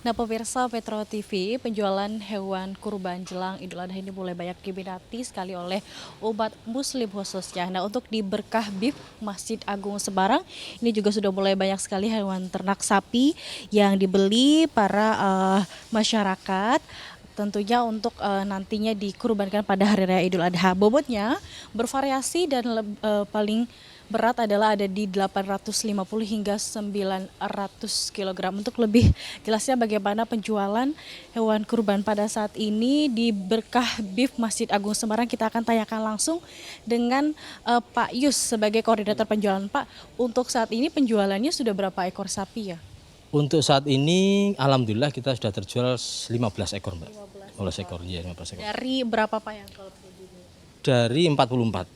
Nah, pemirsa Metro TV, penjualan hewan kurban jelang Idul Adha ini mulai banyak diminati sekali oleh umat muslim khususnya. Nah, untuk di Berkah Beef Masjid Agung Semarang, ini juga sudah mulai banyak sekali hewan ternak sapi yang dibeli para masyarakat. Tentunya untuk nantinya dikurbankan pada Hari Raya Idul Adha. Bobotnya bervariasi dan paling berat adalah ada di 850 hingga 900 kg. Untuk lebih jelasnya bagaimana penjualan hewan kurban pada saat ini di Berkah Beef Masjid Agung Semarang, kita akan tanyakan langsung dengan Pak Yus sebagai koordinator penjualan. Pak, untuk saat ini penjualannya sudah berapa ekor sapi ya? Untuk saat ini alhamdulillah kita sudah terjual 15 ekor, Mbak. 15 ekor, iya 15 ekor. Dari berapa Pak yang kalau boleh diminta? Dari 44.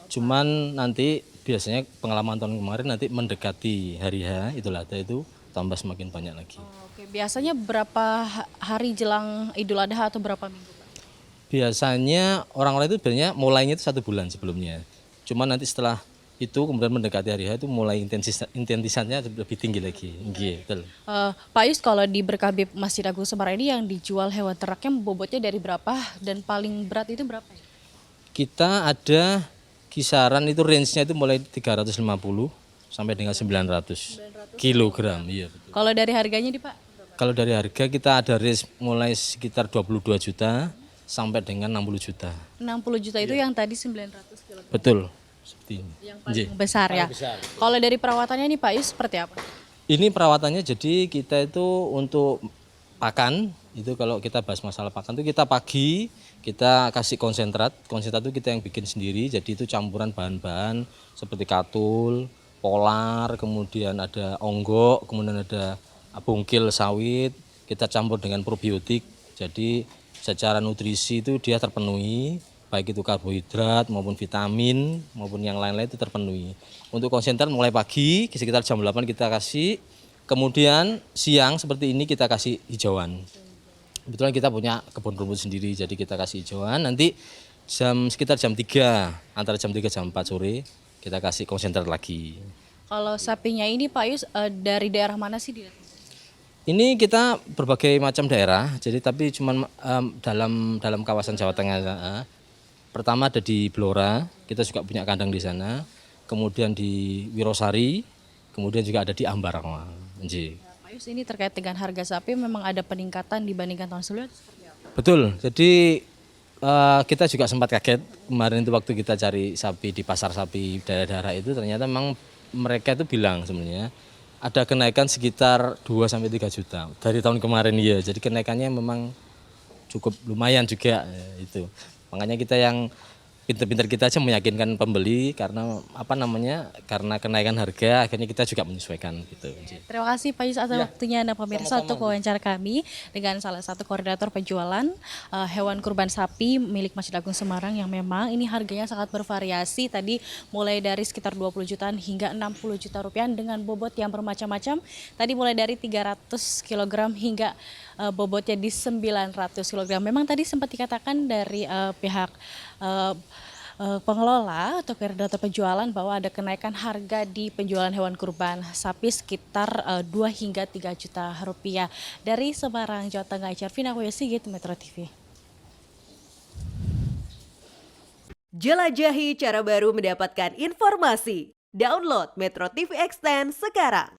40. Cuman nanti biasanya pengalaman tahun kemarin nanti mendekati hari H Idul Adha itu tambah semakin banyak lagi. Oke, biasanya berapa hari jelang Idul Adha atau berapa minggu, Pak? Biasanya orang-orang itu biasanya mulainya itu 1 bulan sebelumnya. Cuman nanti setelah itu kemudian mendekati hari H itu mulai intensitasnya lebih tinggi lagi. Iya, betul. Pak Yus, kalau di Berkah Beef Masjid Agung Semarang ini yang dijual hewan ternaknya bobotnya dari berapa dan paling berat itu berapa ya? Kita ada kisaran itu range-nya itu mulai 350 sampai dengan 900 kilogram. Iya, betul. Kalau dari harganya nih Pak? Kalau dari harga kita ada range mulai sekitar 22 juta sampai dengan 60 juta. 60 juta itu yang tadi 900 kg. Betul. Seperti ini. Yang paling besar ya. Kalau dari perawatannya nih Pak Yus seperti apa? Ini perawatannya jadi kita itu untuk pakan, itu kalau kita bahas masalah pakan itu kita pagi kita kasih konsentrat itu kita yang bikin sendiri, jadi itu campuran bahan-bahan seperti katul, polar, kemudian ada onggok, kemudian ada bungkil sawit, kita campur dengan probiotik, jadi secara nutrisi itu dia terpenuhi, baik itu karbohidrat maupun vitamin maupun yang lain-lain itu terpenuhi. Untuk konsentrat mulai pagi sekitar jam 8 kita kasih, kemudian siang seperti ini kita kasih hijauan. Kebetulan kita punya kebun rumput sendiri, jadi kita kasih hijauan, nanti sekitar jam 3, antara jam 3 jam 4 sore kita kasih konsentrat lagi. Kalau sapinya ini Pak Yus dari daerah mana sih dia? Ini kita berbagai macam daerah, jadi tapi cuman dalam kawasan Jawa Tengah. Pertama ada di Blora, kita juga punya kandang di sana. Kemudian di Wirosari, kemudian juga ada di Ambarang. Pak Yus, ini terkait dengan harga sapi memang ada peningkatan dibandingkan tahun sebelumnya? Seperti apa? Betul, jadi kita juga sempat kaget kemarin itu waktu kita cari sapi di pasar sapi daerah-daerah itu, ternyata memang mereka itu bilang sebenarnya ada kenaikan sekitar 2-3 juta dari tahun kemarin ya. Jadi kenaikannya memang cukup lumayan juga itu. Makanya kita yang pinter-pinter kita aja meyakinkan pembeli karena karena kenaikan harga akhirnya kita juga menyesuaikan gitu. Terima kasih Pak Yus atas waktunya. Nah, pemirsa, untuk wawancara kami dengan salah satu koordinator penjualan hewan kurban sapi milik Masjid Agung Semarang yang memang ini harganya sangat bervariasi, tadi mulai dari sekitar 20 jutaan hingga 60 juta rupiah dengan bobot yang bermacam-macam. Tadi mulai dari 300 kg hingga bobotnya di 900 kg. Memang tadi sempat dikatakan dari pihak pengelola atau koordinator penjualan bahwa ada kenaikan harga di penjualan hewan kurban sapi sekitar 2 hingga 3 juta rupiah. Dari Semarang, Jawa Tengah, Charvina Sigit, Metro TV. Jelajahi cara baru mendapatkan informasi. Download Metro TV Extend sekarang.